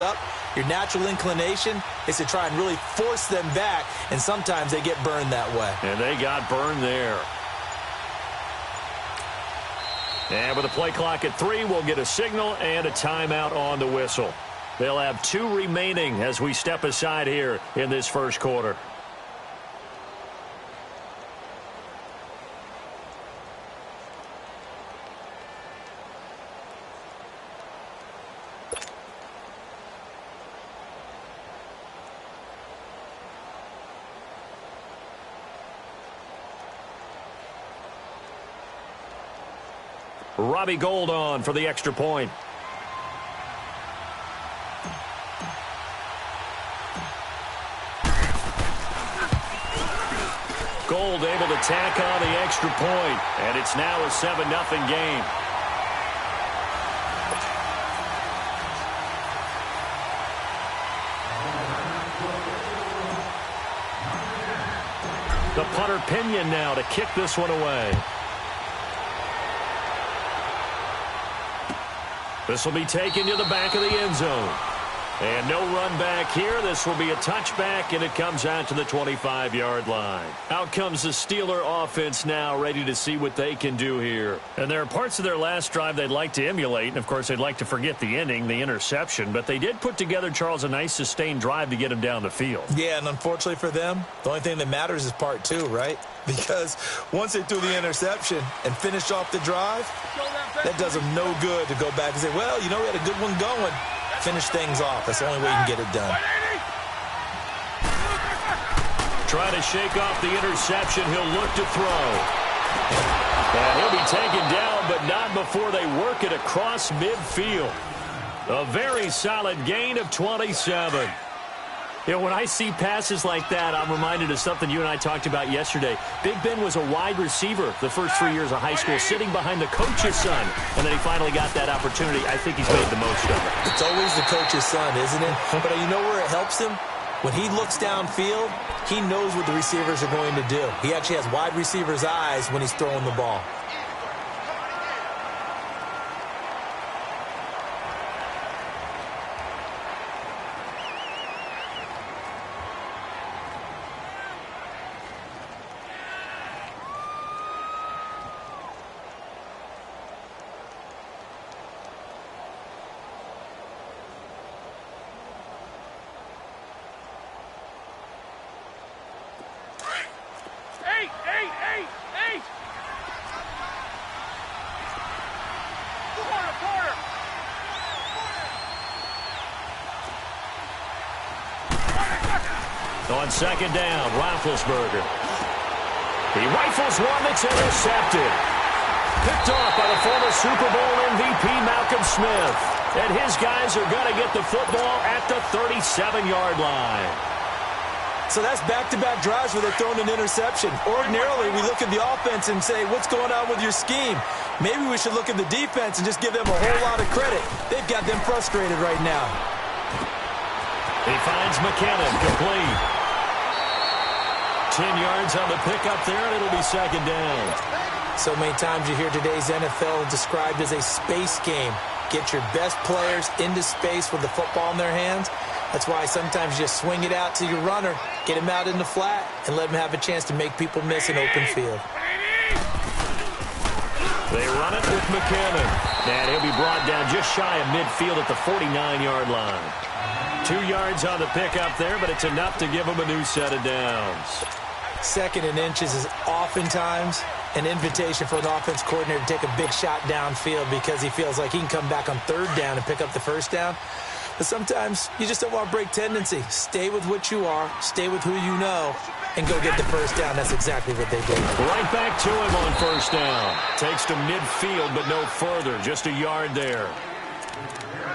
up, your natural inclination is to try and really force them back, and sometimes they get burned that way. And they got burned there. And with the play clock at 3, we'll get a signal and a timeout on the whistle. They'll have 2 remaining as we step aside here in this first quarter. Robbie Gould on for the extra point. Gould able to tack on the extra point, and it's now a 7-0 game. The punter Pinion now to kick this one away. This will be taken to the back of the end zone. And no run back here. This will be a touchback, and it comes out to the 25-yard line. Out comes the Steeler offense now, ready to see what they can do here. And there are parts of their last drive they'd like to emulate, and, of course, they'd like to forget the ending, the interception. But they did put together, Charles, a nice sustained drive to get them down the field. Yeah, and unfortunately for them, the only thing that matters is part 2, right? Because once they threw the interception and finished off the drive, that does them no good to go back and say, well, you know, we had a good one going. Finish things off. That's the only way you can get it done. Try to shake off the interception. He'll look to throw. And he'll be taken down, but not before they work it across midfield. A very solid gain of 27. You know, when I see passes like that, I'm reminded of something you and I talked about yesterday. Big Ben was a wide receiver the first 3 years of high school, sitting behind the coach's son, and then he finally got that opportunity. I think he's made the most of it. It's always the coach's son, isn't it? But you know where it helps him? When he looks downfield, he knows what the receivers are going to do. He actually has wide receivers' eyes when he's throwing the ball. On second down, Roethlisberger. He rifles one that's intercepted. Picked off by the former Super Bowl MVP Malcolm Smith. And his guys are going to get the football at the 37-yard line. So that's back-to-back drives where they're throwing an interception. Ordinarily, we look at the offense and say, what's going on with your scheme? Maybe we should look at the defense and just give them a whole lot of credit. They've got them frustrated right now. He finds McKinnon complete. 10 yards on the pickup there, and it'll be second down. So many times you hear today's NFL described as a space game. Get your best players into space with the football in their hands. That's why sometimes you just swing it out to your runner, get him out in the flat, and let him have a chance to make people miss an open field. They run it with McKinnon. And he'll be brought down just shy of midfield at the 49-yard line. 2 yards on the pickup there, but it's enough to give him a new set of downs. Second and inches is oftentimes an invitation for the offense coordinator to take a big shot downfield because he feels like he can come back on third down and pick up the first down. But sometimes you just don't want to break tendency. Stay with what you are, stay with who you know, and go get the first down. That's exactly what they did. Right back to him on first down. Takes to midfield, but no further. Just a yard there.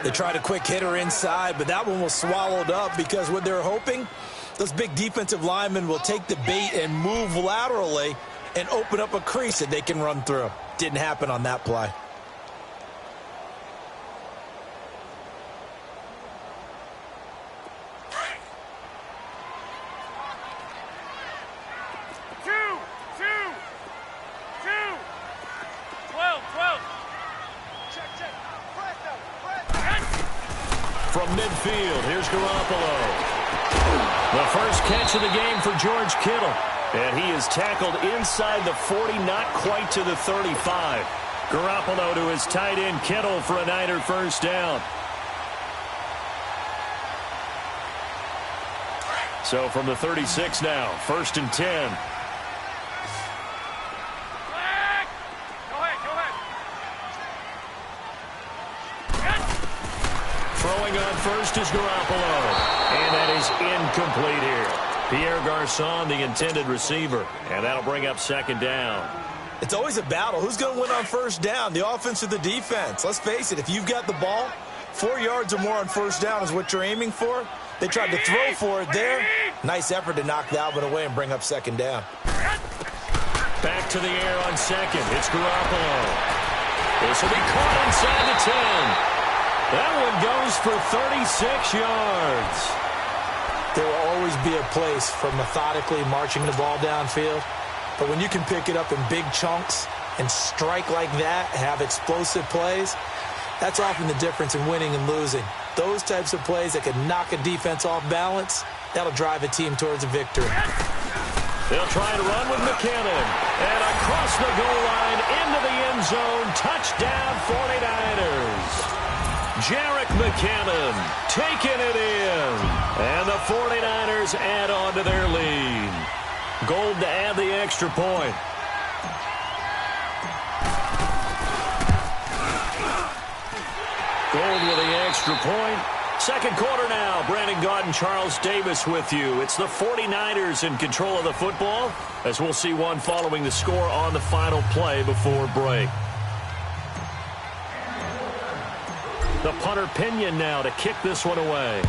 They tried a quick hitter inside, but that one was swallowed up because what they're hoping, those big defensive linemen will take the bait and move laterally and open up a crease that they can run through. Didn't happen on that play. midfield. Here's Garoppolo. The first catch of the game for George Kittle. And he is tackled inside the 40, not quite to the 35. Garoppolo to his tight end Kittle for a Niner first down. So from the 36 now, 1st and 10. Throwing on first is Garoppolo. And that is incomplete here. Pierre Garçon, the intended receiver. And that'll bring up 2nd down. It's always a battle. Who's going to win on 1st down, the offense or the defense? Let's face it, if you've got the ball, 4 yards or more on 1st down is what you're aiming for. They tried to throw for it there. Nice effort to knock that one away and bring up 2nd down. Back to the air on 2nd. It's Garoppolo. This will be caught inside the 10. That one goes for 36 yards. There will always be a place for methodically marching the ball downfield. But when you can pick it up in big chunks and strike like that, have explosive plays, that's often the difference in winning and losing. Those types of plays that can knock a defense off balance, that'll drive a team towards a victory. They'll try to run with McKinnon. And across the goal line, into the end zone, touchdown 49ers. Jerick McKinnon taking it in. And the 49ers add on to their lead. Gold to add the extra point. Gold with the extra point. 2nd quarter now. Brandon Gaudin, Charles Davis with you. It's the 49ers in control of the football, as we'll see one following the score on the final play before break. The punter Pinion now to kick this one away.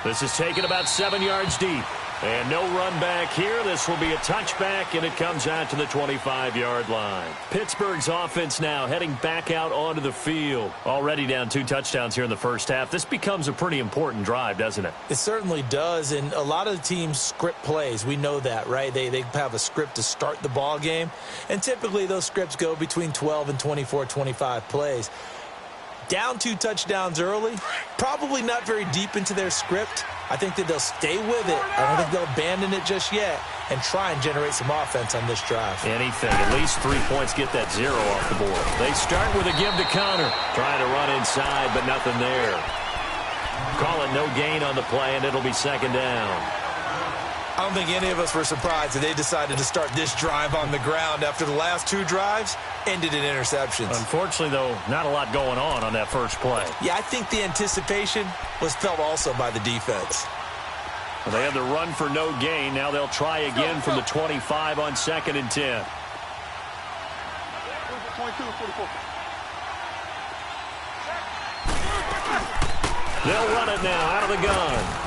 This is taken about 7 yards deep. And no run back here. This will be a touchback, and it comes out to the 25-yard line. Pittsburgh's offense now heading back out onto the field. Already down 2 touchdowns here in the first half. This becomes a pretty important drive, doesn't it? It certainly does, and a lot of the teams script plays. We know that, right? They have a script to start the ball game, and typically those scripts go between 12 and 24, 25 plays. Down 2 touchdowns early, probably not very deep into their script. I think that they'll stay with it. I don't think they'll abandon it just yet and try and generate some offense on this drive. Anything. At least 3 points, get that 0 off the board. They start with a give to Connor. Trying to run inside, but nothing there. Call it no gain on the play, and it'll be 2nd down. I don't think any of us were surprised that they decided to start this drive on the ground after the last 2 drives ended in interceptions. Unfortunately, though, not a lot going on that first play. Yeah, I think the anticipation was felt also by the defense. Well, they had the run for no gain. Now they'll try again from the 25 on 2nd and 10. They'll run it now out of the gun.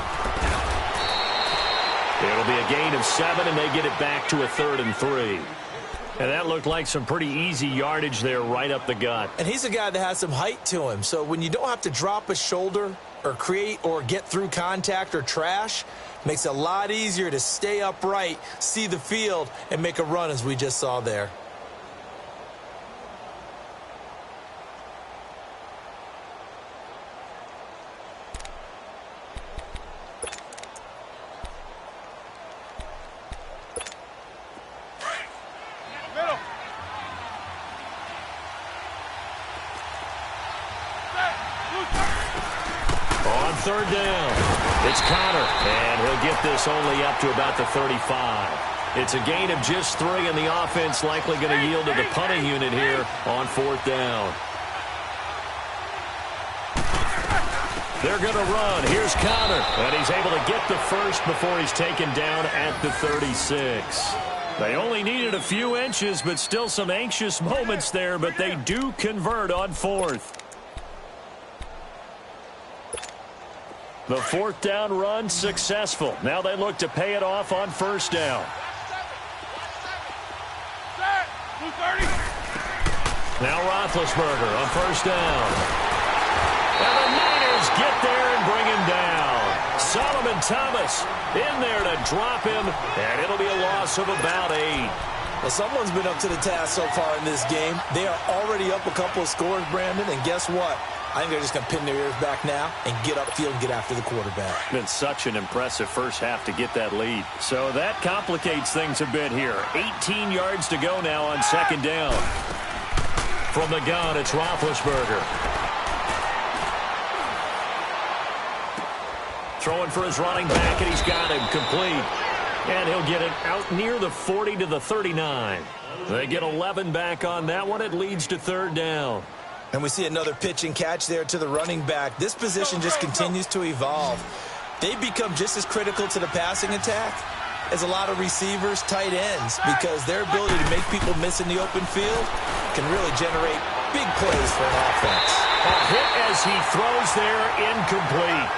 It'll be a gain of 7, and they get it back to a 3rd and 3. And that looked like some pretty easy yardage there right up the gut. And he's a guy that has some height to him. So when you don't have to drop a shoulder or create or get through contact or trash, makes it a lot easier to stay upright, see the field, and make a run as we just saw there. On 3rd down, it's Connor, and he'll get this only up to about the 35. It's a gain of just 3, and the offense likely going to yield to the punting unit here on 4th down. They're going to run. Here's Connor, and he's able to get the first before he's taken down at the 36. They only needed a few inches, but still some anxious moments there, but they do convert on 4th. The 4th down run successful. Now they look to pay it off on 1st down. Now Roethlisberger on 1st down. And the Niners get there and bring him down. Solomon Thomas in there to drop him, and it'll be a loss of about 8. Well, someone's been up to the task so far in this game. They are already up a couple of scores, Brandon, and guess what? I think they're just going to pin their ears back now and get upfield and get after the quarterback. Been such an impressive first half to get that lead. So that complicates things a bit here. 18 yards to go now on second down. From the gun, it's Roethlisberger. Throwing for his running back, and he's got him complete. And he'll get it out near the 40 to the 39. They get 11 back on that one. It leads to third down. And we see another pitch and catch there to the running back. This position just continues to evolve. They become just as critical to the passing attack as a lot of receivers, tight ends, because their ability to make people miss in the open field can really generate big plays for an offense. A hit as he throws there, incomplete.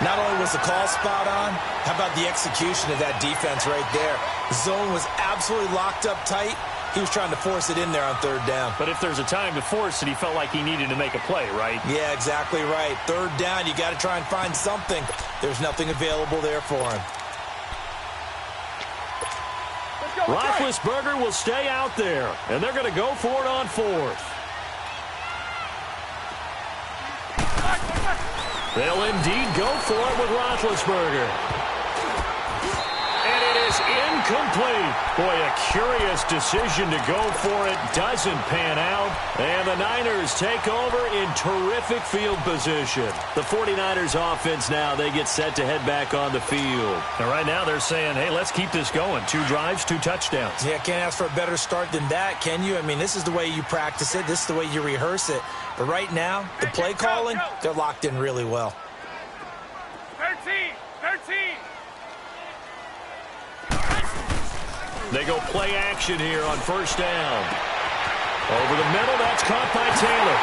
Not only was the call spot on, how about the execution of that defense right there? The zone was absolutely locked up tight. He was trying to force it in there on third down. But if there's a time to force it, he felt like he needed to make a play, right? Yeah, exactly right. Third down, you got to try and find something. There's nothing available there for him. Roethlisberger will stay out there, and they're going to go for it on fourth. They'll indeed go for it with Roethlisberger. And it is incomplete. Boy, a curious decision to go for it. Doesn't pan out. And the Niners take over in terrific field position. The 49ers offense now, they get set to head back on the field. And right now they're saying, hey, let's keep this going. 2 drives, 2 touchdowns. Yeah, can't ask for a better start than that, can you? I mean, this is the way you practice it. This is the way you rehearse it. But right now, the play calling, they're locked in really well. 13. They go play action here on first down. Over the middle, that's caught by Taylor.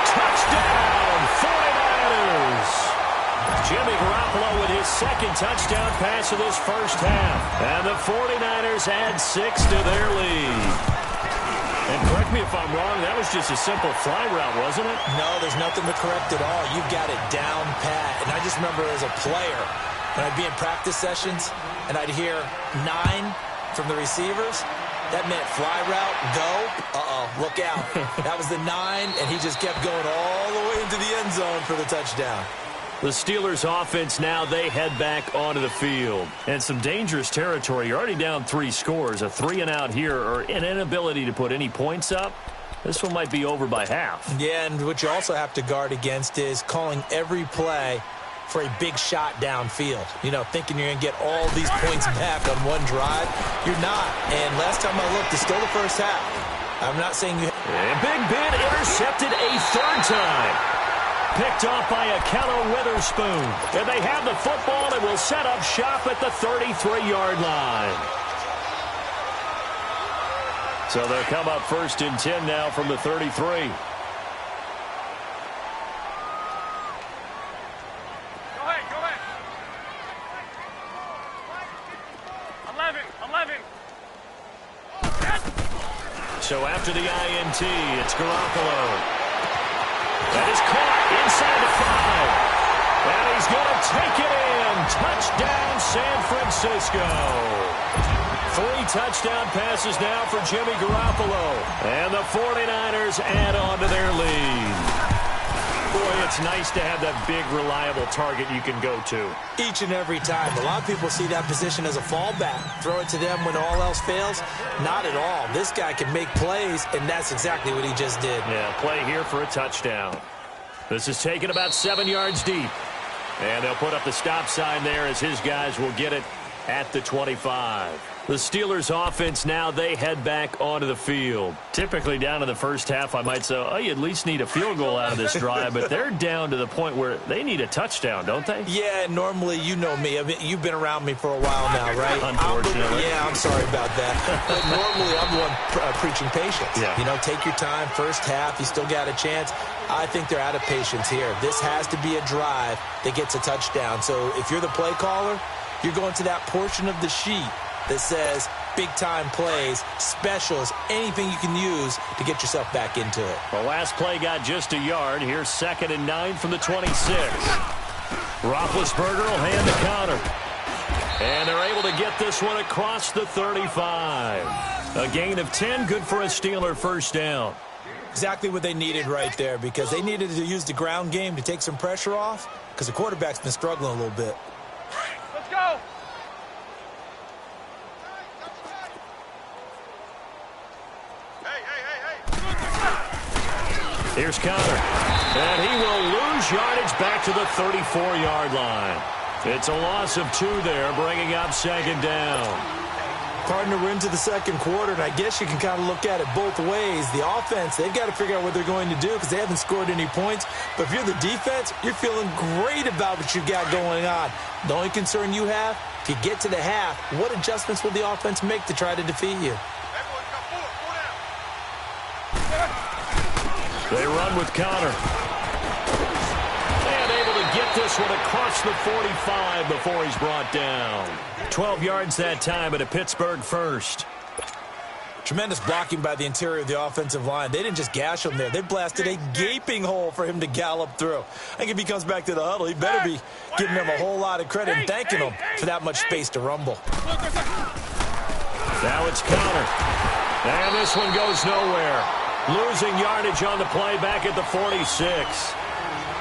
Touchdown, 49ers! Jimmy Garoppolo with his second touchdown pass of this first half. And the 49ers add 6 to their lead. And correct me if I'm wrong, that was just a simple fly route, wasn't it? No, there's nothing to correct at all. You've got it down pat. And I just remember as a player, when I'd be in practice sessions, and I'd hear 9 from the receivers, that meant fly route, go, look out. That was the 9, and he just kept going all the way into the end zone for the touchdown. The Steelers offense now, they head back onto the field. And some dangerous territory. You're already down 3 scores. A 3-and-out here, or an inability to put any points up. This one might be over by half. Yeah, and what you also have to guard against is calling every play for a big shot downfield. You know, thinking you're going to get all these points back on one drive. You're not. And last time I looked, it's still the first half. I'm not saying you... And Big Ben intercepted a 3rd time. Picked off by Akello Witherspoon. And they have the football and will set up shop at the 33-yard line. So they'll come up 1st and 10 now from the 33. So after the INT, it's Garoppolo. That is caught inside the 5. And he's going to take it in. Touchdown, San Francisco. 3 touchdown passes now for Jimmy Garoppolo. And the 49ers add on to their lead. Boy, it's nice to have that big, reliable target you can go to. Each and every time. A lot of people see that position as a fallback. Throw it to them when all else fails. Not at all. This guy can make plays, and that's exactly what he just did. Yeah, play here for a touchdown. This is taken about 7 yards deep. And they'll put up the stop sign there as his guys will get it at the 25. The Steelers offense now, they head back onto the field. Typically down in the first half, I might say, oh, you at least need a field goal out of this drive, but they're down to the point where they need a touchdown, don't they? Yeah, normally, you know me. I mean, you've been around me for a while now, right? Unfortunately. I'm sorry about that. But normally, I'm the one preaching patience. Yeah. You know, take your time. First half, you still got a chance. I think they're out of patience here. This has to be a drive that gets a touchdown. So if you're the play caller, you're going to that portion of the sheet that says big-time plays, specials, anything you can use to get yourself back into it. The last play got just a yard. Here's 2nd and 9 from the 26. Roethlisberger will hand the counter. And they're able to get this one across the 35. A gain of 10, good for a Steeler first down. Exactly what they needed right there, because they needed to use the ground game to take some pressure off, because the quarterback's been struggling a little bit. Let's go. Here's Connor. And he will lose yardage back to the 34-yard line. It's a loss of 2 there, bringing up second down. Partner, we're into the second quarter, and I guess you can kind of look at it both ways. The offense, they've got to figure out what they're going to do because they haven't scored any points. But if you're the defense, you're feeling great about what you've got going on. The only concern you have, if you get to the half, what adjustments will the offense make to try to defeat you? They run with Connor. And able to get this one across the 45 before he's brought down. 12 yards that time at a Pittsburgh first. Tremendous blocking by the interior of the offensive line. They didn't just gash him there. They blasted a gaping hole for him to gallop through. I think if he comes back to the huddle, he better be giving them a whole lot of credit and thanking them for that much space to rumble. Now it's Connor. And this one goes nowhere. Losing yardage on the play back at the 46.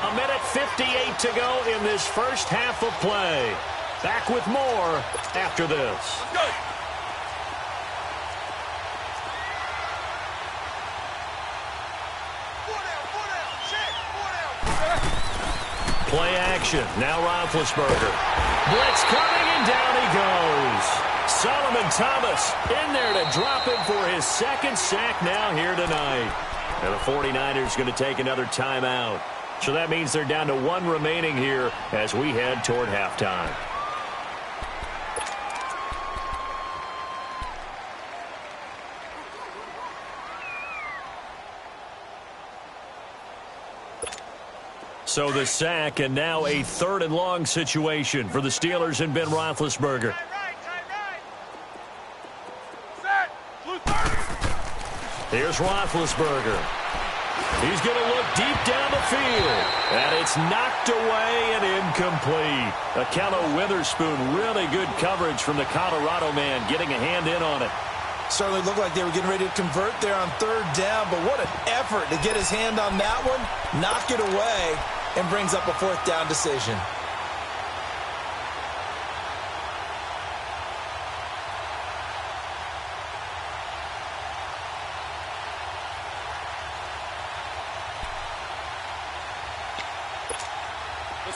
A minute 58 to go in this first half of play. Back with more after this. Play action. Now Roethlisberger. Blitz coming, and down he goes. Solomon Thomas in there to drop him for his second sack now here tonight. And the 49ers going to take another timeout. So that means they're down to 1 remaining here as we head toward halftime. So the sack, and now a 3rd and long situation for the Steelers and Ben Roethlisberger. Here's Roethlisberger. He's going to look deep down the field. And it's knocked away and incomplete. Akello Witherspoon, really good coverage from the Colorado man, getting a hand in on it. Certainly looked like they were getting ready to convert there on 3rd down, but what an effort to get his hand on that one, knock it away, and brings up a 4th down decision.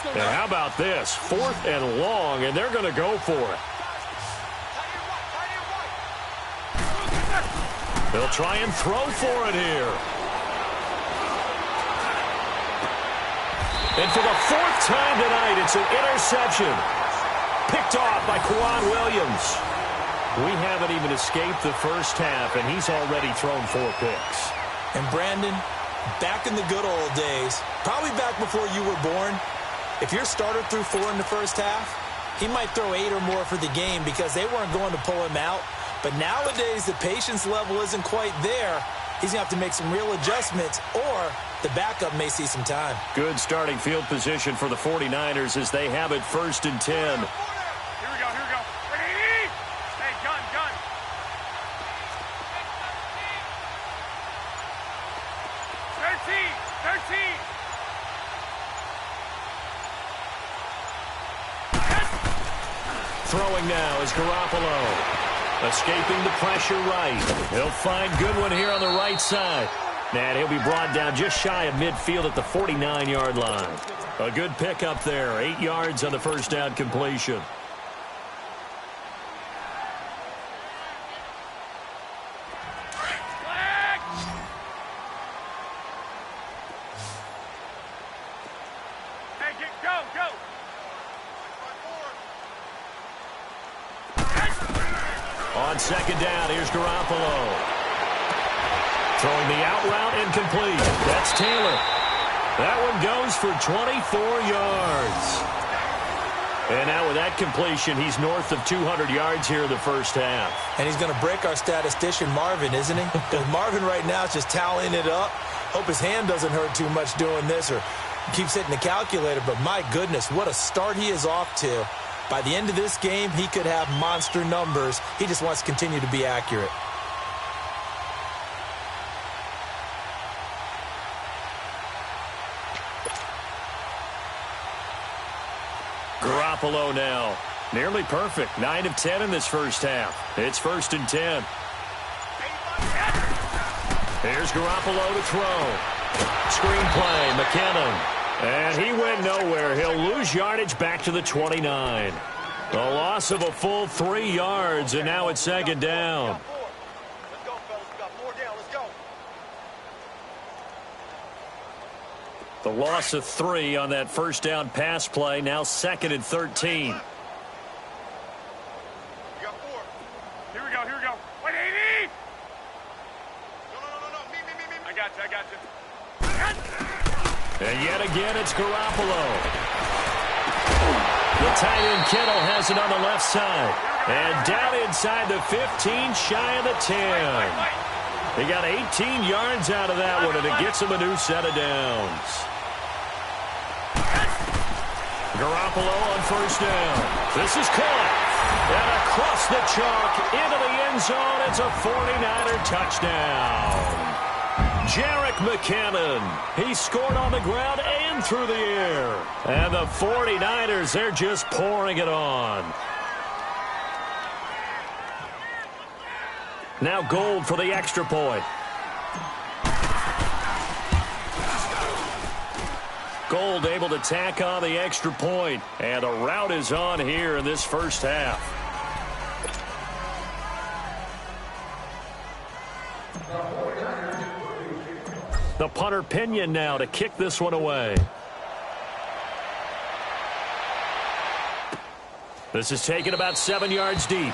And how about this? 4th and long, and they're going to go for it. They'll try and throw for it here. And for the 4th time tonight, it's an interception. Picked off by Quan Williams. We haven't even escaped the first half, and he's already thrown 4 picks. And Brandon, back in the good old days, probably back before you were born, if your starter threw 4 in the first half, he might throw 8 or more for the game because they weren't going to pull him out. But nowadays, the patience level isn't quite there. He's going to have to make some real adjustments, or the backup may see some time. Good starting field position for the 49ers as they have it 1st and 10. Here we go, here we go. Ready? Hey, gun. 13. Throwing now is Garoppolo. Escaping the pressure right. He'll find Goodwin here on the right side. And he'll be brought down just shy of midfield at the 49-yard line. A good pickup there. 8 yards on the first down completion. Go. On 2nd down, here's Garoppolo. Throwing the out route incomplete. That's Taylor. That one goes for 24 yards. And now with that completion, he's north of 200 yards here in the first half. And he's going to break our statistician, Marvin, isn't he? Because Marvin right now is just tallying it up. Hope his hand doesn't hurt too much doing this or keeps hitting the calculator. But my goodness, what a start he is off to. By the end of this game, he could have monster numbers. He just wants to continue to be accurate. Garoppolo now. Nearly perfect. 9 of 10 in this first half. It's 1st and 10. Here's Garoppolo to throw. Screenplay, McKinnon. And he went nowhere. He'll lose yardage back to the 29. A loss of a full 3 yards, and now it's 2nd down. Let's go, fellas. We got 4 down. Let's go. The loss of 3 on that first down pass play. Now 2nd and 13. We got 4. Here we go. Here we go. Wait, 80! No. Me. I got you. And yet again, it's Garoppolo. The tight end Kittle has it on the left side. And down inside the 15, shy of the 10. He got 18 yards out of that one, and it gets him a new set of downs. Garoppolo on first down. This is caught. And across the chalk into the end zone. It's a 49er touchdown. Jerick McKinnon. He scored on the ground and through the air. And the 49ers, they're just pouring it on. Now Gold for the extra point. Gold able to tack on the extra point. And the route is on here in this first half. The punter Pinion now to kick this one away. This is taken about 7 yards deep.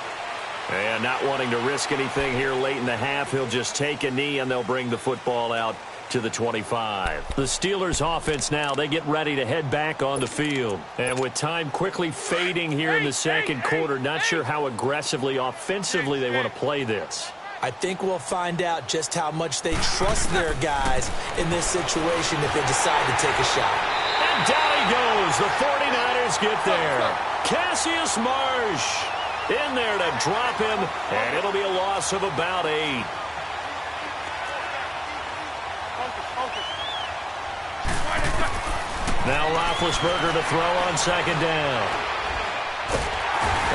And not wanting to risk anything here late in the half, he'll just take a knee and they'll bring the football out to the 25. The Steelers offense now, they get ready to head back on the field. And with time quickly fading here in the second quarter, not sure how aggressively, offensively they want to play this. I think we'll find out just how much they trust their guys in this situation if they decide to take a shot. And down he goes. The 49ers get there. Cassius Marsh in there to drop him, and it'll be a loss of about 8. Now Roethlisberger to throw on second down.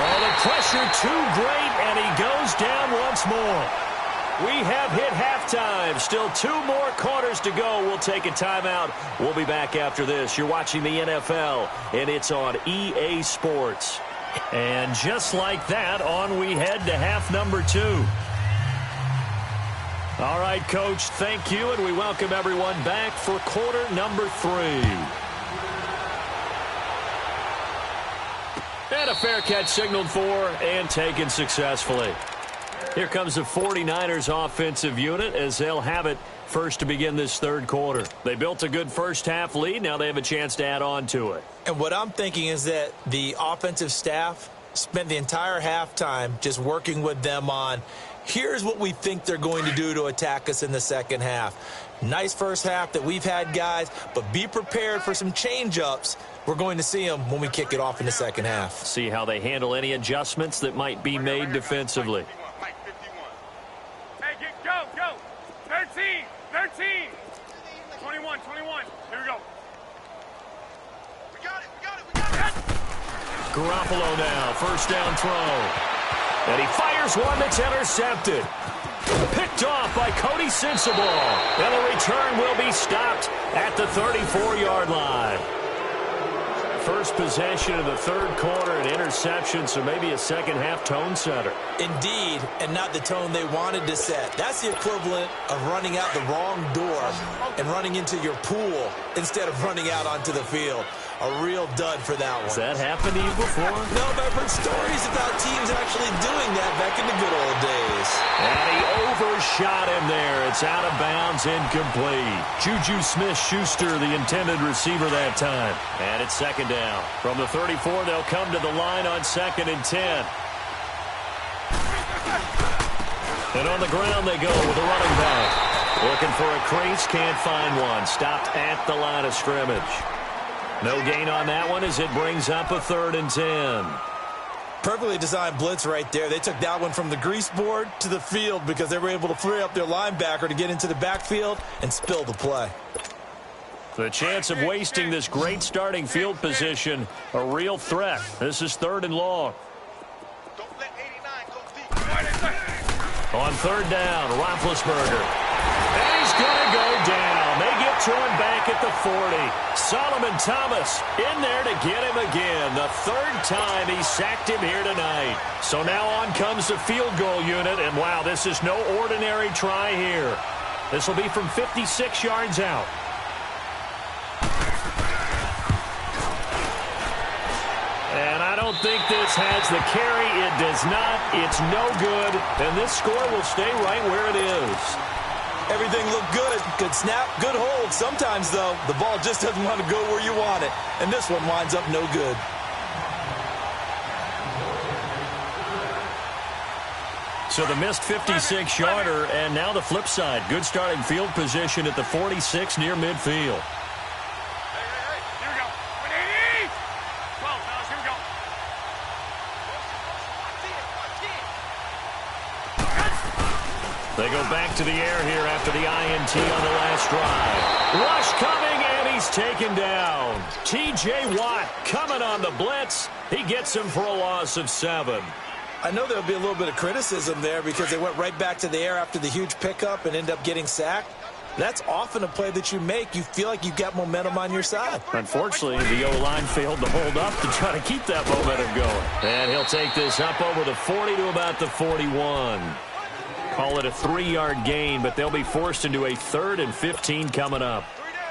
Oh, the pressure too great, and he goes down once more. We have hit halftime. Still 2 more quarters to go. We'll take a timeout. We'll be back after this. You're watching the NFL, and it's on EA Sports. And just like that, on we head to half number 2. All right, Coach, thank you, and we welcome everyone back for quarter number 3. And a fair catch signaled for and taken successfully. Here comes the 49ers offensive unit as they'll have it first to begin this third quarter. They built a good first half lead. Now they have a chance to add on to it. And what I'm thinking is that the offensive staff spent the entire halftime just working with them on, here's what we think they're going to do to attack us in the second half. Nice first half that we've had, guys, but be prepared for some change-ups. We're going to see them when we kick it off in the second half. See how they handle any adjustments that might be made defensively. Hey, go. 13. 21. Here we go. We got it. Garoppolo now, first down throw. And he fires one that's intercepted. Picked off by Cody Sensible. And the return will be stopped at the 34-yard line. First possession of the third quarter, an interception, so maybe a second-half tone setter. Indeed, and not the tone they wanted to set. That's the equivalent of running out the wrong door and running into your pool instead of running out onto the field. A real dud for that one. Has that happened to you before? No, but I've heard stories about teams actually doing that back in the good old days. And he overshot him there. It's out of bounds, incomplete. Juju Smith-Schuster, the intended receiver that time. And it's second down. From the 34, they'll come to the line on 2nd and 10. And on the ground they go with a running back. Looking for a crease, can't find one. Stopped at the line of scrimmage. No gain on that one as it brings up a 3rd and 10. Perfectly designed blitz right there. They took that one from the grease board to the field because they were able to free up their linebacker to get into the backfield and spill the play. The chance of wasting this great starting field position, a real threat. This is 3rd and long. On 3rd down, Roethlisberger. And he's going to go down. They get to him back at the 40. Solomon Thomas in there to get him again. The 3rd time he sacked him here tonight. So now on comes the field goal unit. And, wow, this is no ordinary try here. This will be from 56 yards out. And I don't think this has the carry. It does not. It's no good. And this score will stay right where it is. Everything looked good. Good snap, good hold. Sometimes, though, the ball just doesn't want to go where you want it. And this one winds up no good. So the missed 56-yarder, and now the flip side. Good starting field position at the 46 near midfield. They go back to the air here after the INT on the last drive. Rush coming, and he's taken down. T.J. Watt coming on the blitz. He gets him for a loss of 7. I know there'll be a little bit of criticism there because they went right back to the air after the huge pickup and end up getting sacked. That's often a play that you make. You feel like you've got momentum on your side. Unfortunately, the O-line failed to hold up to try to keep that momentum going. And he'll take this up over the 40 to about the 41. Call it a 3-yard gain, but they'll be forced into a 3rd and 15 coming up.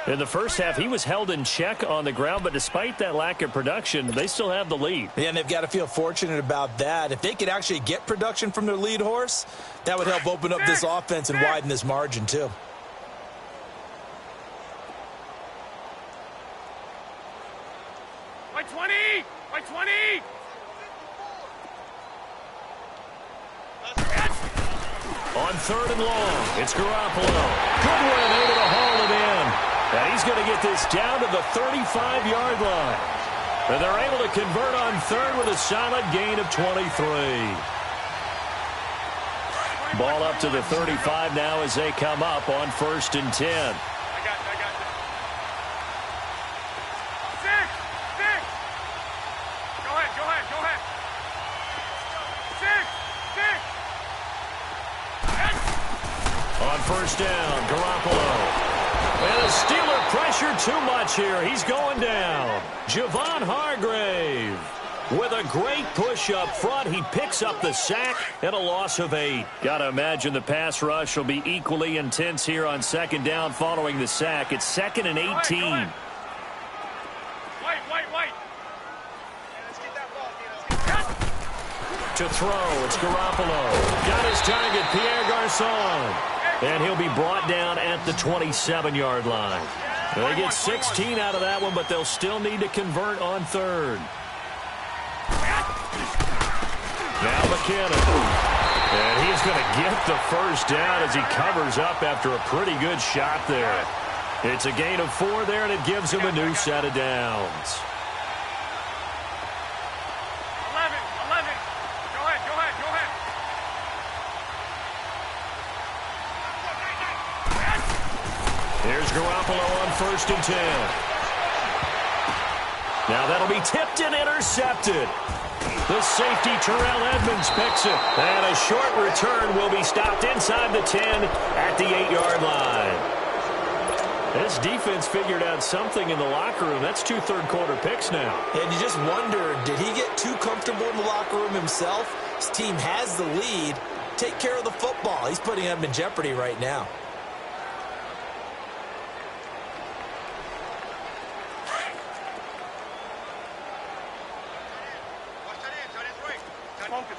In the first half, he was held in check on the ground, but despite that lack of production, they still have the lead. Yeah, and they've got to feel fortunate about that. If they could actually get production from their lead horse, that would help open up this offense and widen this margin, too. By 20! By 20! On 3rd and long, it's Garoppolo. Goodwin able to haul it in. And he's going to get this down to the 35-yard line. And they're able to convert on 3rd with a solid gain of 23. Ball up to the 35 now as they come up on 1st and 10. I got you. 6! Go ahead. 6! On 1st down, Garoppolo. And the Steeler pressure too much here. He's going down. Javon Hargrave with a great push up front. He picks up the sack and a loss of 8. Got to imagine the pass rush will be equally intense here on 2nd down following the sack. It's 2nd and 18. Wait. To throw, it's Garoppolo. Got his target, Pierre Garçon. And he'll be brought down at the 27-yard line. They get 16 out of that one, but they'll still need to convert on 3rd. Now McKinnon. And he's going to get the 1st down as he covers up after a pretty good shot there. It's a gain of 4 there, and it gives him a new set of downs. 11. Go ahead. Here's Garoppolo on 1st and 10. Now that'll be tipped and intercepted. The safety, Terrell Edmonds, picks it. And a short return will be stopped inside the 10 at the 8-yard line. This defense figured out something in the locker room. That's 2 third-quarter picks now. And you just wonder, did he get too comfortable in the locker room himself? His team has the lead. Take care of the football. He's putting them in jeopardy right now.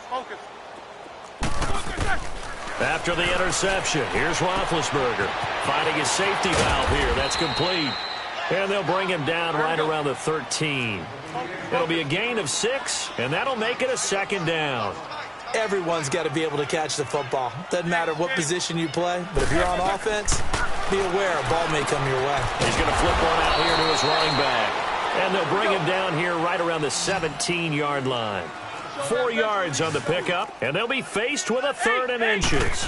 Focus. After the interception, here's Roethlisberger finding his safety valve here. That's complete. And they'll bring him down right around the 13. It'll be a gain of 6, and that'll make it a 2nd down. Everyone's got to be able to catch the football. Doesn't matter what position you play, but if you're on offense, be aware a ball may come your way. He's going to flip one out here to his running back. And they'll bring him down here right around the 17-yard line. 4 yards on the pickup, and they'll be faced with a 3rd and inches.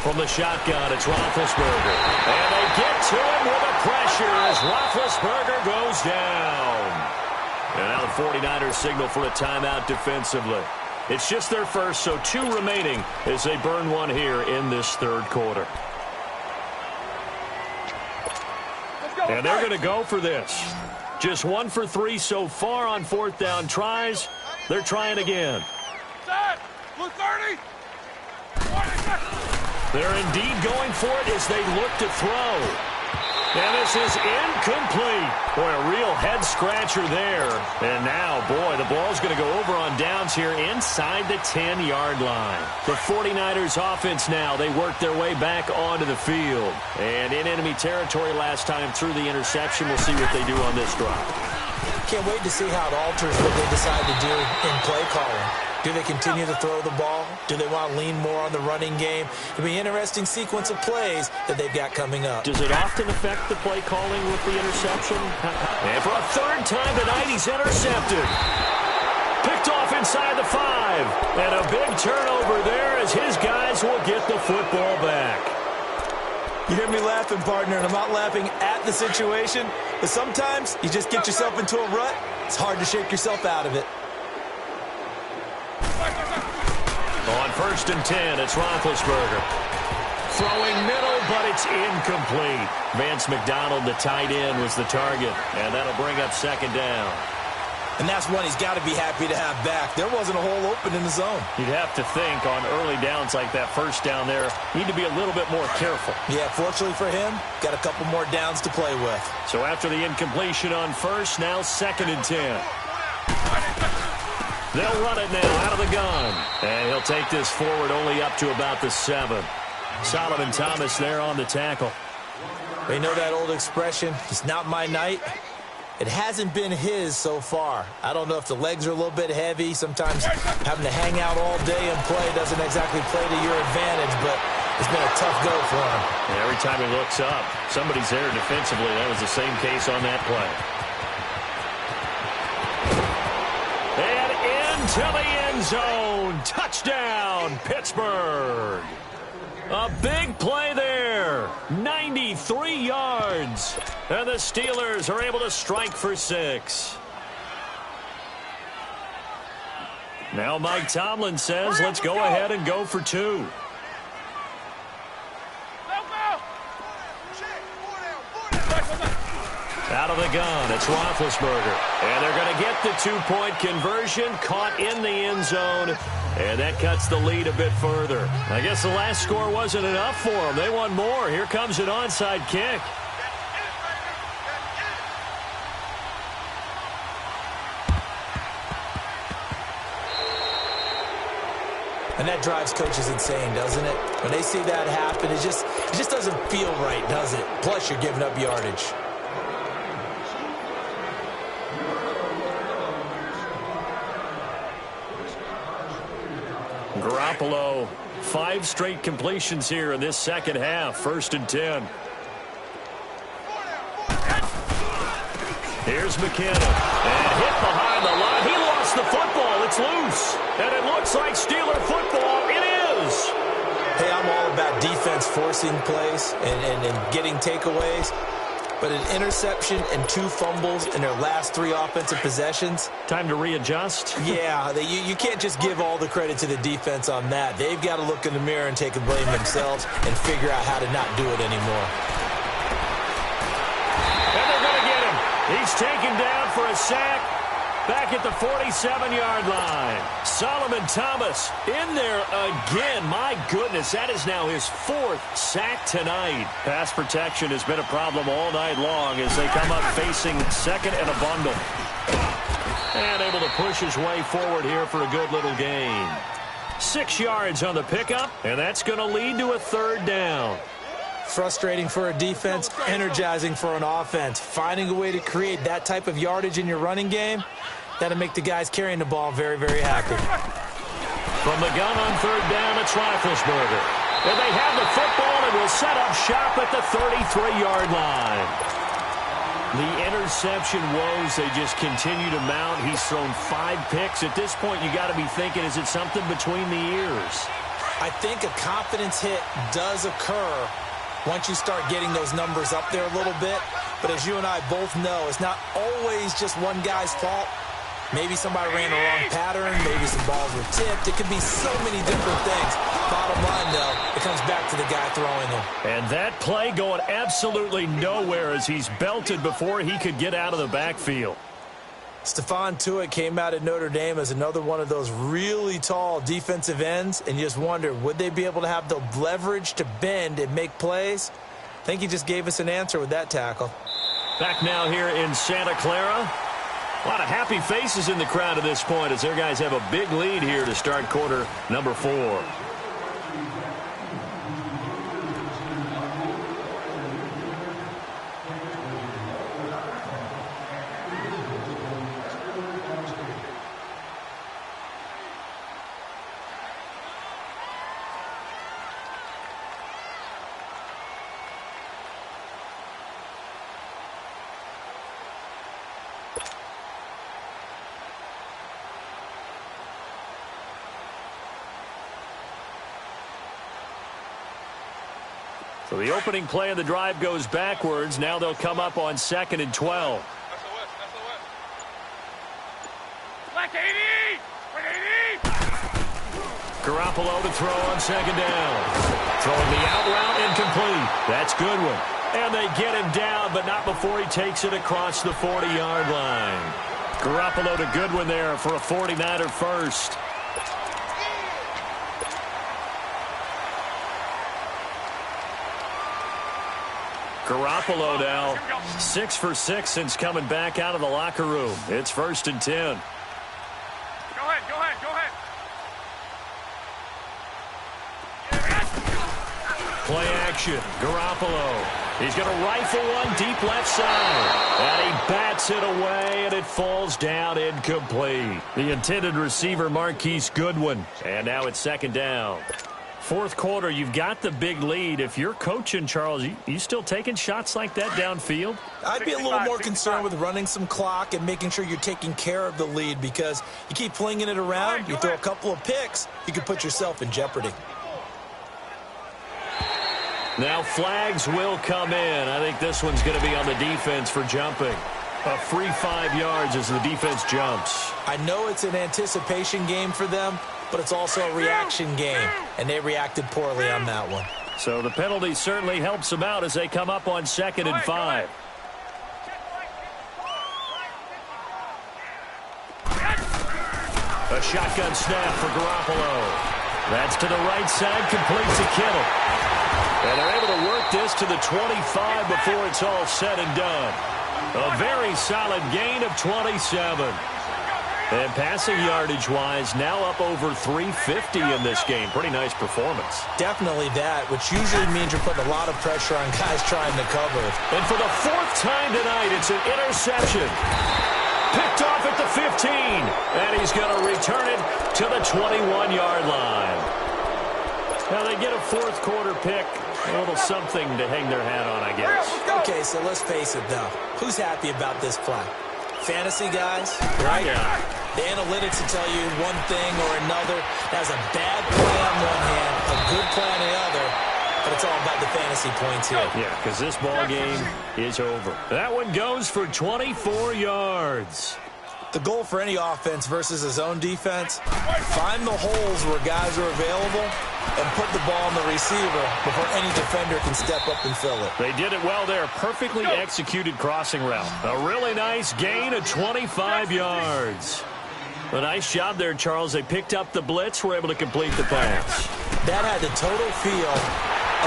From the shotgun, it's Roethlisberger. And they get to him with the pressure as Roethlisberger goes down. And now the 49ers signal for a timeout defensively. It's just their first, so 2 remaining as they burn one here in this 3rd quarter. And they're going to go for this. Just 1 for 3 so far on 4th down tries. They're trying again. Blue 30. They're indeed going for it as they look to throw. And this is incomplete. Boy, a real head-scratcher there. And now, boy, the ball's going to go over on downs here inside the 10-yard line. The 49ers offense now, they work their way back onto the field. And in enemy territory last time through the interception. We'll see what they do on this drive. Can't wait to see how it alters what they decide to do in play calling. Do they continue to throw the ball? Do they want to lean more on the running game? It'll be an interesting sequence of plays that they've got coming up. Does it often affect the play calling with the interception? And for a 3rd time tonight, he's intercepted. Picked off inside the 5. And a big turnover there as his guys will get the football back. You hear me laughing, partner, and I'm not laughing at the situation. But sometimes you just get yourself into a rut. It's hard to shake yourself out of it. On 1st and 10, it's Roethlisberger. Throwing middle, but it's incomplete. Vance McDonald, the tight end, was the target. And that'll bring up 2nd down. And that's one he's got to be happy to have back. There wasn't a hole open in the zone. You'd have to think on early downs like that 1st down there, need to be a little bit more careful. Yeah, fortunately for him, got a couple more downs to play with. So after the incompletion on 1st, now 2nd and 10. They'll run it now out of the gun. And he'll take this forward only up to about the 7. Solomon Thomas there on the tackle. They know that old expression, it's not my night. It hasn't been his so far. I don't know if the legs are a little bit heavy. Sometimes having to hang out all day and play doesn't exactly play to your advantage, but it's been a tough go for him. And every time he looks up, somebody's there defensively. That was the same case on that play. And into the end zone. Touchdown, Pittsburgh. A big play there. 93 yards. And the Steelers are able to strike for 6. Now Mike Tomlin says, let's go ahead and go for 2. Out of the gun, it's Roethlisberger. And they're going to get the 2-point conversion, caught in the end zone. And that cuts the lead a bit further. I guess the last score wasn't enough for them. They want more. Here comes an onside kick. And that drives coaches insane, doesn't it? When they see that happen, it just doesn't feel right, does it? Plus, you're giving up yardage. Garoppolo, 5 straight completions here in this second half. 1st and 10. Here's McKinnon. And hit behind the line. He lost the football. It's loose. And it looks like Steeler football. It is. Hey, I'm all about defense forcing plays and getting takeaways. But an interception and 2 fumbles in their last 3 offensive possessions. Time to readjust? Yeah, you can't just give all the credit to the defense on that. They've got to look in the mirror and take the blame themselves and figure out how to not do it anymore. And they're going to get him. He's taken down for a sack. Back at the 47-yard line. Solomon Thomas in there again. My goodness, that is now his 4th sack tonight. Pass protection has been a problem all night long as they come up facing 2nd and a bundle. And able to push his way forward here for a good little gain. 6 yards on the pickup, and that's going to lead to a 3rd down. Frustrating for a defense, energizing for an offense. Finding a way to create that type of yardage in your running game, that'll make the guys carrying the ball very, very happy. From the gun on 3rd down, it's Roethlisberger. And they have the football and will set up shop at the 33-yard line. The interception woes, they just continue to mount. He's thrown 5 picks. At this point, you got to be thinking, is it something between the ears? I think a confidence hit does occur once you start getting those numbers up there a little bit. But as you and I both know, it's not always just one guy's fault. Maybe somebody ran the wrong pattern. Maybe some balls were tipped. It could be so many different things. Bottom line, though, it comes back to the guy throwing them. And that play going absolutely nowhere as he's belted before he could get out of the backfield. Stephon Tuitt came out at Notre Dame as another one of those really tall defensive ends, and you just wonder, would they be able to have the leverage to bend and make plays? I think he just gave us an answer with that tackle. Back now here in Santa Clara. A lot of happy faces in the crowd at this point as their guys have a big lead here to start quarter number 4. So the opening play of the drive goes backwards. Now they'll come up on 2nd and 12. Black 80! 180! Garoppolo to throw on 2nd down. Throwing the out route incomplete. That's Goodwin. And they get him down, but not before he takes it across the 40-yard line. Garoppolo to Goodwin there for a 49er first. Garoppolo now 6 for 6 since coming back out of the locker room. It's 1st and 10. Go ahead, go ahead, go ahead. Play action. Garoppolo. He's going to rifle one deep left side. And he bats it away, and it falls down incomplete. The intended receiver, Marquise Goodwin. And now it's 2nd down. 4th quarter, you've got the big lead. If you're coaching, Charles, you still taking shots like that downfield? I'd be a little more concerned with running some clock and making sure you're taking care of the lead, because you keep flinging it around, you throw a couple of picks, you could put yourself in jeopardy. Now flags will come in. I think this one's going to be on the defense for jumping. A free 5 yards as the defense jumps. I know it's an anticipation game for them, but it's also a reaction game, and they reacted poorly on that one. So the penalty certainly helps them out as they come up on 2nd and 5. A shotgun snap for Garoppolo. That's to the right side, complete to Kittle. And they're able to work this to the 25 before it's all said and done. A very solid gain of 27. And passing yardage-wise, now up over 350 in this game. Pretty nice performance. Definitely that, which usually means you're putting a lot of pressure on guys trying to cover. And for the 4th time tonight, it's an interception. Picked off at the 15. And he's going to return it to the 21-yard line. Now they get a 4th quarter pick. A little something to hang their hat on, I guess. Okay, so let's face it, though. Who's happy about this play? Fantasy guys, right? Yeah. The analytics will tell you one thing or another. That's a bad play on one hand, a good play on the other, but it's all about the fantasy points here. Yeah, because this ball game is over. That one goes for 24 yards. The goal for any offense versus his own defense, find the holes where guys are available and put the ball on the receiver before any defender can step up and fill it. They did it well there. Perfectly executed crossing route. A really nice gain of 25 yards. A nice job there, Charles. They picked up the blitz, were able to complete the pass. That had the total feel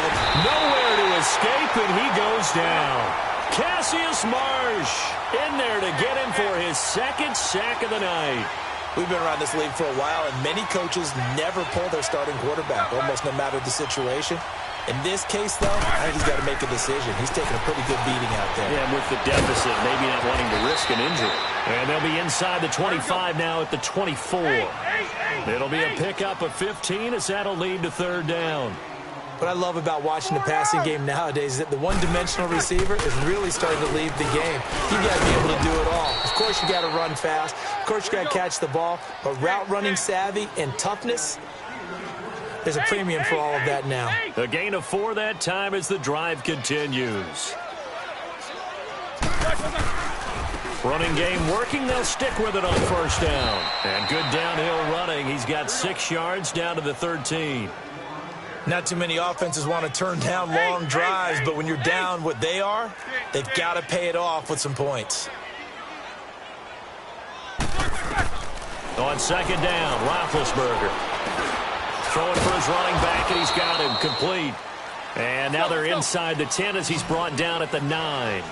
of nowhere to escape, and he goes down. Cassius Marsh in there to get him for his 2nd sack of the night. We've been around this league for a while, and many coaches never pull their starting quarterback, almost no matter the situation. In this case, though, I think he's got to make a decision. He's taking a pretty good beating out there. Yeah, and with the deficit, maybe not wanting to risk an injury. And they'll be inside the 25 now at the 24. It'll be a pickup of 15 as that'll lead to 3rd down. What I love about watching the passing game nowadays is that the one-dimensional receiver is really starting to leave the game. You got to be able to do it all. Of course, you got to run fast. Of course, you got to catch the ball. But route running savvy and toughness, there's a premium for all of that now. A gain of 4 that time as the drive continues. Running game working. They'll stick with it on first down. And good downhill running. He's got 6 yards down to the 13. Not too many offenses want to turn down long drives, but when you're down what they are, they've got to pay it off with some points. On second down, Roethlisberger throwing for his running back, and he's got him complete. And now they're inside the 10 as he's brought down at the 9.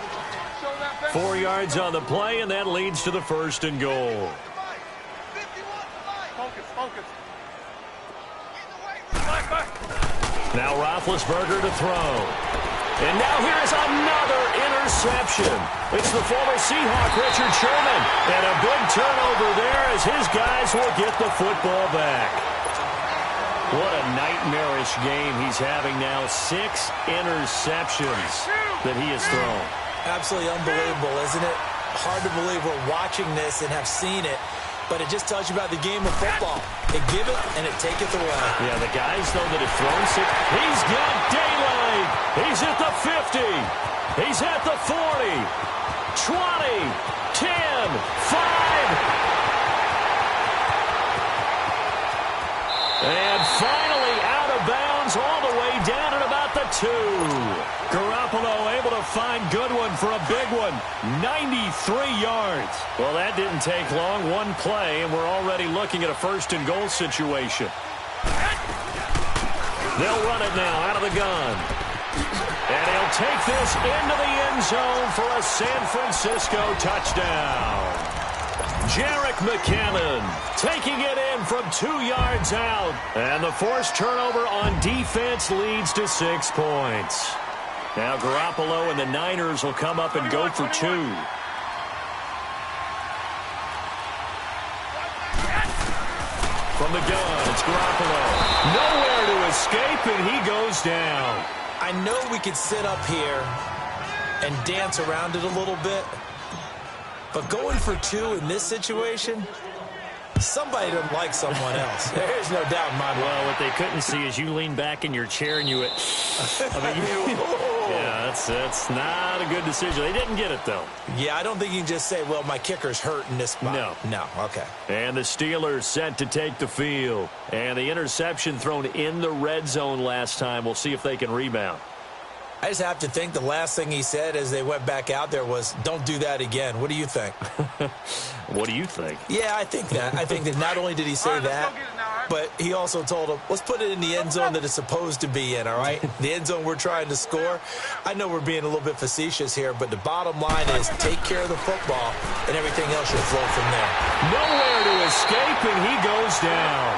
4 yards on the play, and that leads to the 1st and goal. Now Roethlisberger to throw. And now here is another interception. It's the former Seahawk, Richard Sherman. And a big turnover there as his guys will get the football back. What a nightmarish game he's having now. 6 interceptions that he has thrown. Absolutely unbelievable, isn't it? Hard to believe we're watching this and have seen it. But it just tells you about the game of football. They give it, and it taketh away. Yeah, the guys, though, that have thrown 6. He's got daylight. He's at the 50. He's at the 40. 20. 10. 5. And finally out of bounds all the way down at about the 2. Garoppolo able to find Goodwin for a big one. 93 yards. Well, that didn't take long. One play, and we're already looking at a 1st and goal situation. They'll run it now out of the gun. And he'll take this into the end zone for a San Francisco touchdown. Jerick McKinnon taking it in from 2 yards out. And the forced turnover on defense leads to 6 points. Now Garoppolo and the Niners will come up and go for 2. From the gun, it's Garoppolo. Nowhere to escape, and he goes down. I know we could sit up here and dance around it a little bit, but going for 2 in this situation, somebody doesn't like someone else. There's no doubt in my mind. Well, what they couldn't see is you lean back in your chair and you went, yeah, that's not a good decision. They didn't get it, though. Yeah, I don't think you can just say, well, my kicker's hurt in this spot. No, okay. And the Steelers set to take the field. And the interception thrown in the red zone last time. We'll see if they can rebound. I just have to think the last thing he said as they went back out there was, don't do that again. What do you think? What do you think? Yeah, I think that. I think that not only did he say that, but he also told him, let's put it in the end zone that it's supposed to be in, all right? The end zone we're trying to score. I know we're being a little bit facetious here, but the bottom line is take care of the football, and everything else should flow from there. Nowhere to escape, and he goes down.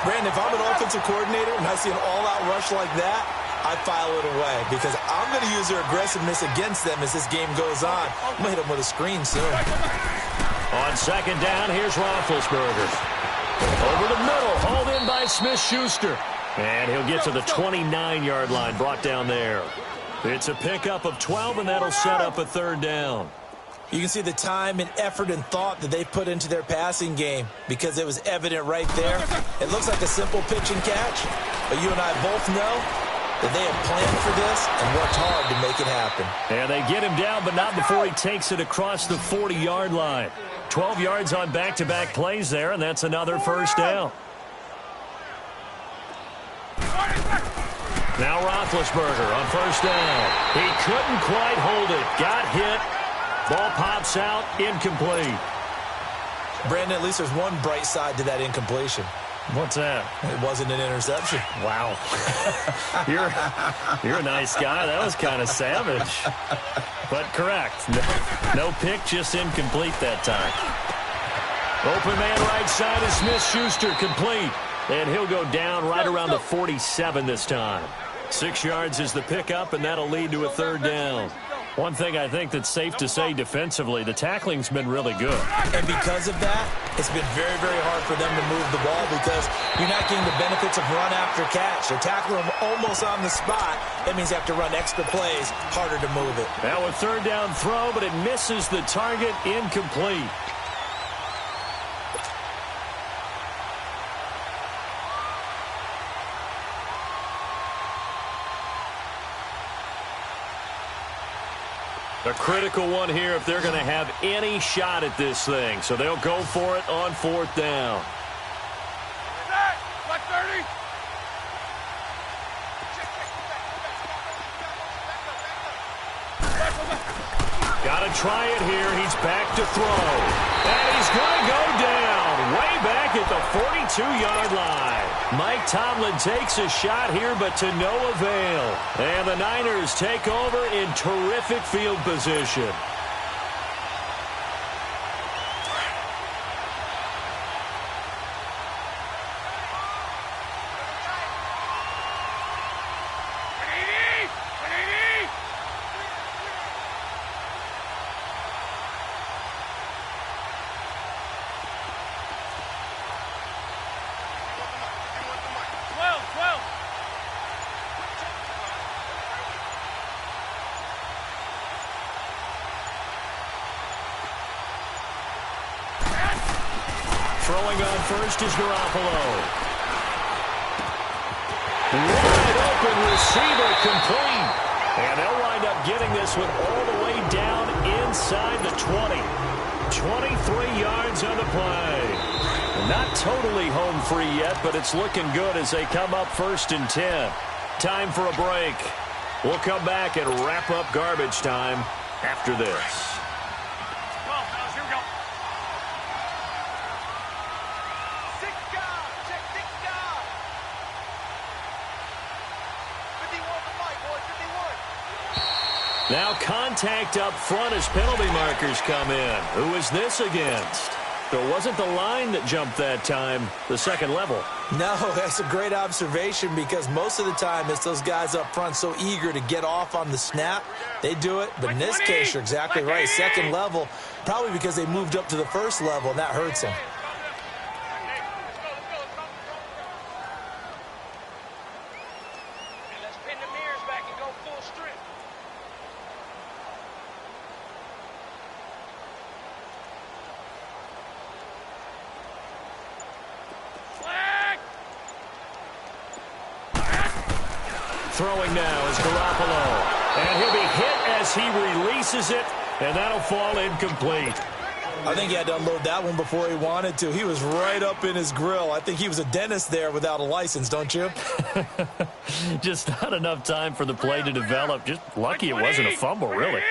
Brandon, if I'm an offensive coordinator and I see an all-out rush like that, I file it away because I'm going to use their aggressiveness against them as this game goes on. I'm going to hit them with a screen soon. On second down, here's Roethlisberger. Over the middle, hauled in by Smith-Schuster. And he'll get to the 29-yard line, brought down there. It's a pickup of 12, and that'll set up a 3rd down. You can see the time and effort and thought that they put into their passing game because it was evident right there. It looks like a simple pitch and catch, but you and I both know that they have planned for this and worked hard to make it happen. And they get him down, but not before he takes it across the 40-yard line. 12 yards on back-to-back plays there, and that's another 1st down. Now Roethlisberger on 1st down. He couldn't quite hold it. Got hit. Ball pops out. Incomplete. Brandon, at least there's one bright side to that incompletion. What's that? It wasn't an interception. Wow. You're a nice guy. That was kind of savage. But correct. No pick, just incomplete that time. Open man right side is Smith-Schuster, complete. And he'll go down right around the 47 this time. 6 yards is the pickup, and that'll lead to a 3rd down. One thing I think that's safe to say defensively, the tackling's been really good. And because of that, it's been very, very hard for them to move the ball because you're not getting the benefits of run after catch. They're tackling them almost on the spot. That means they have to run extra plays, harder to move it. Now a third down throw, but it misses the target, incomplete. A critical one here if they're going to have any shot at this thing. So they'll go for it on fourth down. Black 30. Got to try it here. He's back to throw. And he's going to go down way back at the 42-yard line. Mike Tomlin takes a shot here, but to no avail. And the Niners take over in terrific field position. Throwing on first is Garoppolo. Wide open receiver complete. And they'll wind up getting this one all the way down inside the 20. 23 yards on the play. Not totally home free yet, but it's looking good as they come up 1st and 10. Time for a break. We'll come back and wrap up garbage time after this. Now contact up front as penalty markers come in. Who is this against? It wasn't the line that jumped that time, the second level. No, that's a great observation because most of the time it's those guys up front so eager to get off on the snap. They do it, but in this case, you're exactly right. Second level, probably because they moved up to the first level, and that hurts them. Throwing now is Garoppolo. And he'll be hit as he releases it, and that'll fall incomplete. I think he had to unload that one before he wanted to. He was right up in his grill. I think he was a dentist there without a license, don't you? Just not enough time for the play to develop. Just lucky it wasn't a fumble, really.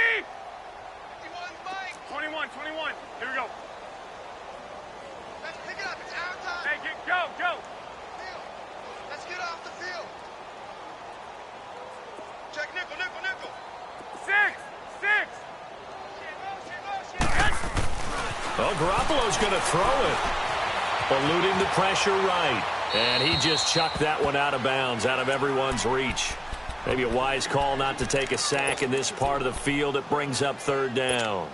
21. Here we go. Let's pick it up. It's our time. Hey, go. Let's get off the field. Check nickel. 6. Well, Garoppolo's going to throw it. Eluding the pressure right. And he just chucked that one out of bounds, out of everyone's reach. Maybe a wise call not to take a sack in this part of the field. It brings up third down.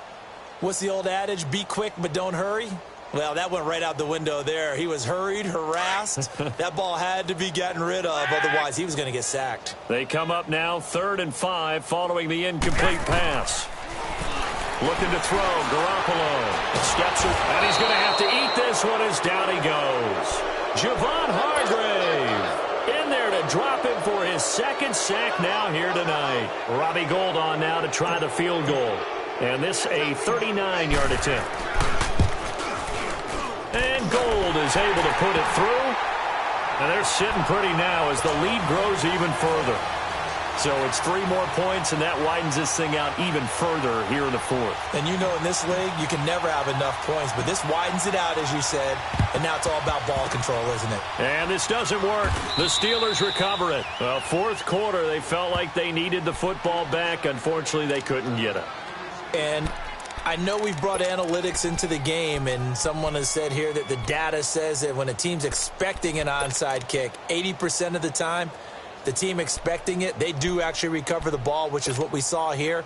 What's the old adage? Be quick, but don't hurry. Well, that went right out the window there. He was hurried, harassed. That ball had to be gotten rid of, otherwise he was going to get sacked. They come up now 3rd and 5 following the incomplete pass. Looking to throw, Garoppolo steps it, and he's going to have to eat this one as down he goes. Javon Hargrave in there to drop him for his 2nd sack now here tonight. Robbie Gould on now to try the field goal. And this a 39-yard attempt. And Gould is able to put it through. And they're sitting pretty now as the lead grows even further. So it's 3 more points, and that widens this thing out even further here in the 4th. And you know in this league, you can never have enough points, but this widens it out, as you said, and now it's all about ball control, isn't it? And this doesn't work. The Steelers recover it. Well, 4th quarter, they felt like they needed the football back. Unfortunately, they couldn't get it. And I know we've brought analytics into the game, and someone has said here that the data says that when a team's expecting an onside kick, 80% of the time, the team expecting it, they do actually recover the ball, which is what we saw here.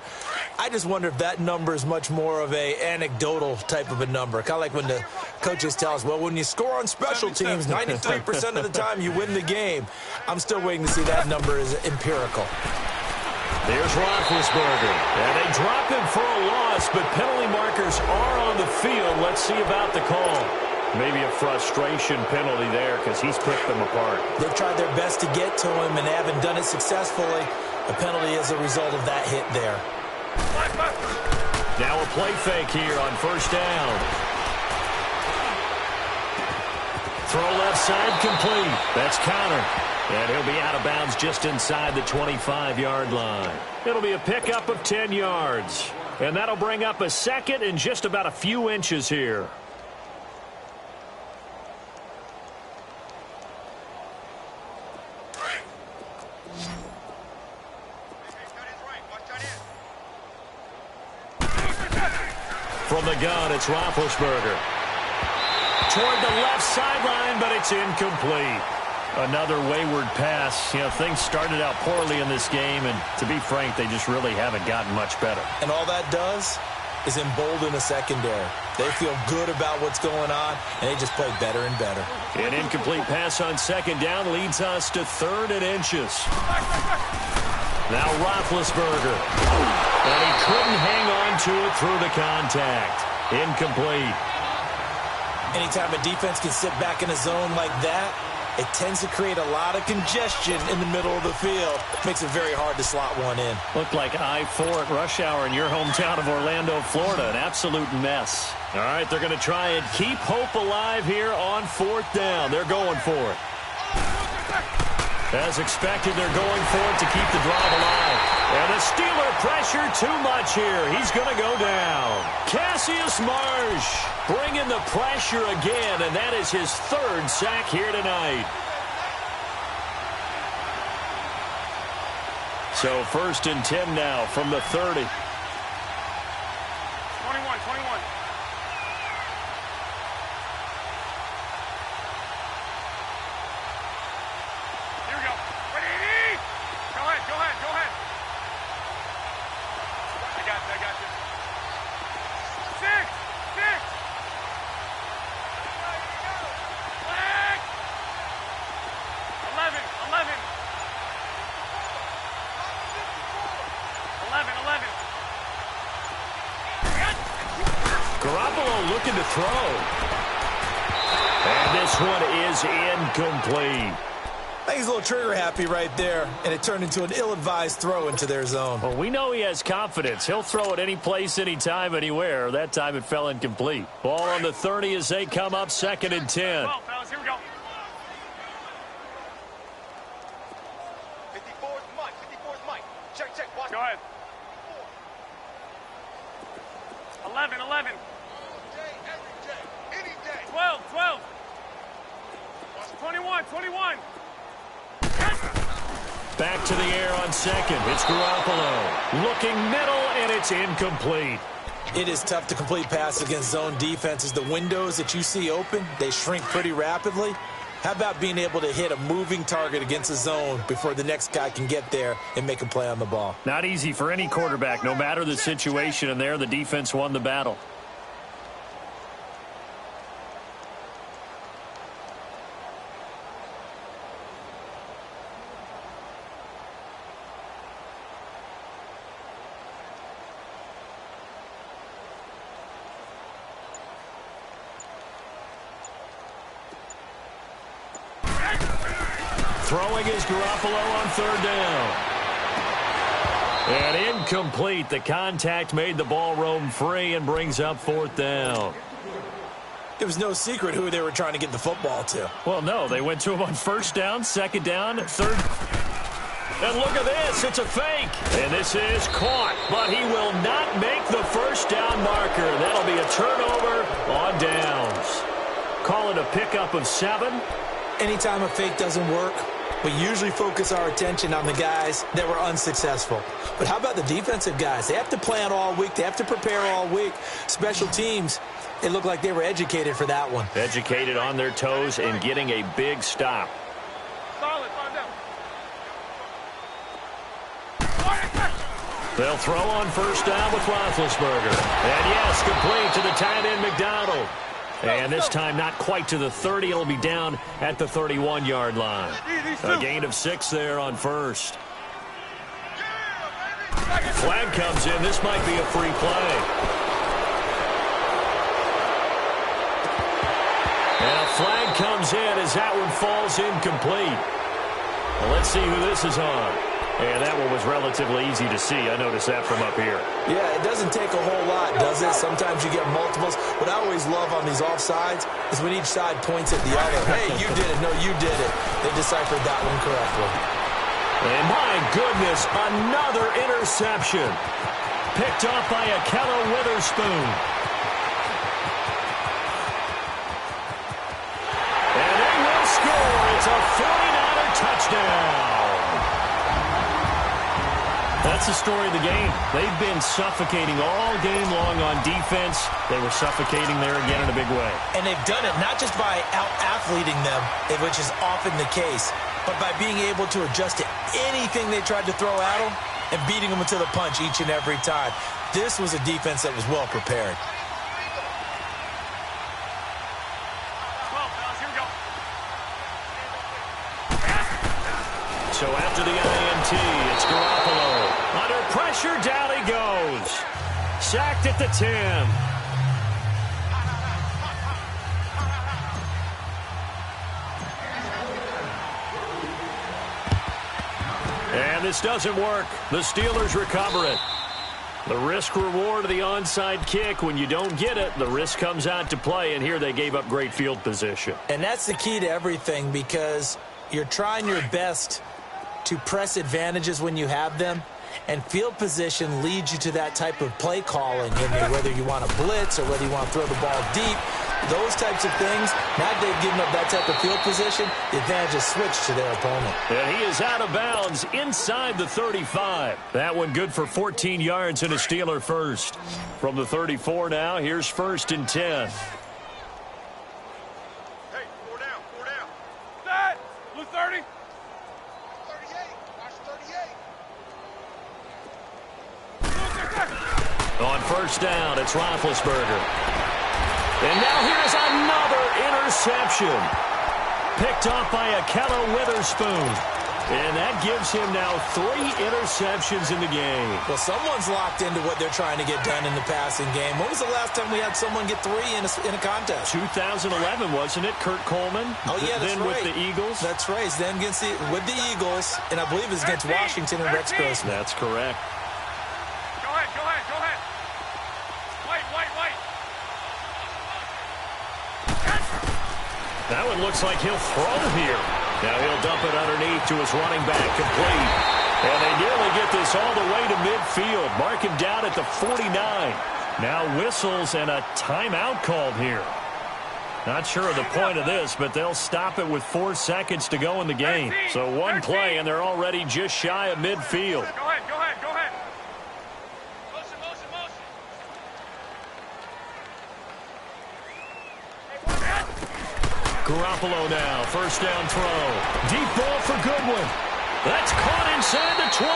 I just wonder if that number is much more of a anecdotal type of a number. Kind of like when the coaches tell us, well, when you score on special teams, 93% of the time you win the game. I'm still waiting to see that number is empirical. There's Roethlisberger, and they drop him for a loss, but penalty markers are on the field. Let's see about the call. Maybe a frustration penalty there because he's picked them apart. They've tried their best to get to him and haven't done it successfully. A penalty as a result of that hit there. Now a play fake here on first down. Throw left side complete. That's Connor. And he'll be out of bounds just inside the 25-yard line. It'll be a pickup of 10 yards. And that'll bring up a second and just about a few inches here. From the gun, it's Roethlisberger. Toward the left sideline, but it's incomplete. Another wayward pass. You know, things started out poorly in this game, and to be frank, they just really haven't gotten much better. And all that does is embolden the secondary. They feel good about what's going on, and they just play better and better. An incomplete pass on second down leads us to 3rd and inches. Now Roethlisberger. And he couldn't hang on to it through the contact. Incomplete. Anytime a defense can sit back in a zone like that, it tends to create a lot of congestion in the middle of the field. Makes it very hard to slot one in. Looked like I-4 at rush hour in your hometown of Orlando, Florida. An absolute mess. All right, they're going to try and keep hope alive here on 4th down. They're going for it. As expected, they're going for it to keep the drive alive. And the Steeler pressure too much here. He's going to go down. Cassius Marsh bringing the pressure again, and that is his 3rd sack here tonight. So 1st and 10 now from the 30. 21. Here we go. Ready? Go ahead. I got you. 6. Flag. 11. Garoppolo looking to throw. And this one is incomplete. I think he's a little trigger happy right there, and it turned into an ill-advised throw into their zone. Well, we know he has confidence. He'll throw it any place, anytime, anywhere. That time it fell incomplete. Ball on the 30 as they come up 2nd and 10. Well, fellas, here we go. 54's Mike. Check. Watch. Go ahead. 11. Every day. Any day. 12. 21. Back to the air on 2nd. It's Garoppolo. Looking middle, and it's incomplete. It is tough to complete passes against zone defenses. The windows that you see open, they shrink pretty rapidly. How about being able to hit a moving target against a zone before the next guy can get there and make a play on the ball? Not easy for any quarterback, no matter the situation, and there the defense won the battle. Throwing is Garoppolo on 3rd down. And incomplete. The contact made the ball roam free and brings up 4th down. It was no secret who they were trying to get the football to. Well, no. They went to him on 1st down, 2nd down, 3rd. And look at this. It's a fake. And this is caught. But he will not make the 1st down marker. That'll be a turnover on downs. Call it a pickup of 7. Anytime a fake doesn't work, we usually focus our attention on the guys that were unsuccessful. But how about the defensive guys? They have to plan all week. They have to prepare all week. Special teams, it looked like they were educated for that one. Educated on their toes and getting a big stop. Solid, find out. They'll throw on first down with Roethlisberger. And yes, complete to the tight end McDonald. And this time not quite to the 30. It'll be down at the 31-yard line. A gain of 6 there on first. Flag comes in. This might be a free play. And a flag comes in as that one falls incomplete. Well, let's see who this is on. And that one was relatively easy to see. I noticed that from up here. Yeah, it doesn't take a whole lot, does it? Sometimes you get multiples. What I always love on these offsides is when each side points at the other. Hey, you did it. No, you did it. They deciphered that one correctly. And my goodness, another interception. Picked off by Akello Witherspoon. And they will score. It's a 49er touchdown. That's the story of the game. They've been suffocating all game long on defense. They were suffocating there again in a big way. And they've done it not just by out-athleting them, which is often the case, but by being able to adjust to anything they tried to throw at them and beating them into the punch each and every time. This was a defense that was well prepared. So after the INT, it's Garoppolo. Under pressure, down he goes. Sacked at the 10. And this doesn't work. The Steelers recover it. The risk-reward of the onside kick, when you don't get it, the risk comes out to play, and here they gave up great field position. And that's the key to everything, because you're trying your best to press advantages when you have them, and field position leads you to that type of play calling, whether you want to blitz or whether you want to throw the ball deep. Those types of things, now they've given up that type of field position, the advantage is switched to their opponent. And he is out of bounds inside the 35. That one good for 14 yards and a Steeler first. From the 34 now, here's 1st and 10. Hey, 4 down, 4 down. Set! Blue 30. 38. Watch 38. On first down, it's Roethlisberger. And now here's another interception. Picked off by Akello Witherspoon. And that gives him now 3 interceptions in the game. Well, someone's locked into what they're trying to get done in the passing game. When was the last time we had someone get 3 in a contest? 2011, wasn't it? Kurt Coleman? Oh, yeah, that's then right. with the Eagles? That's right. Then with the Eagles, and I believe it's against Washington and Rex Grossman. That's correct. Go ahead, go ahead, go ahead. Wait. That one looks like he'll throw here. Now he'll dump it underneath to his running back, complete. And they nearly get this all the way to midfield. Mark him down at the 49. Now whistles and a timeout called here. Not sure of the point of this, but they'll stop it with 4 seconds to go in the game. So one play, and they're already just shy of midfield. Go ahead. Garoppolo now, first down throw. Deep ball for Goodwin. That's caught inside the 20.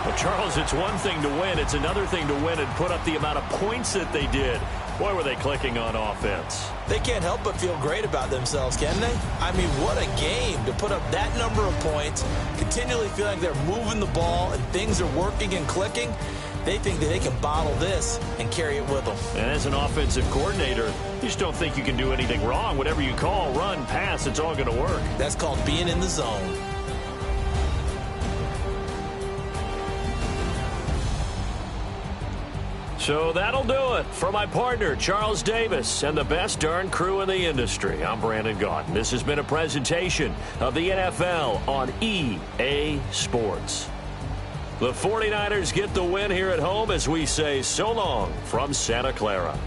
Well, Charles, it's one thing to win. It's another thing to win and put up the amount of points that they did. Boy, were they clicking on offense. They can't help but feel great about themselves, can they? I mean, what a game to put up that number of points, continually feel like they're moving the ball and things are working and clicking. They think that they can bottle this and carry it with them. And as an offensive coordinator, you just don't think you can do anything wrong. Whatever you call, run, pass, it's all going to work. That's called being in the zone. So that'll do it for my partner, Charles Davis, and the best darn crew in the industry. I'm Brandon Gaudin. This has been a presentation of the NFL on EA Sports. The 49ers get the win here at home as we say so long from Santa Clara.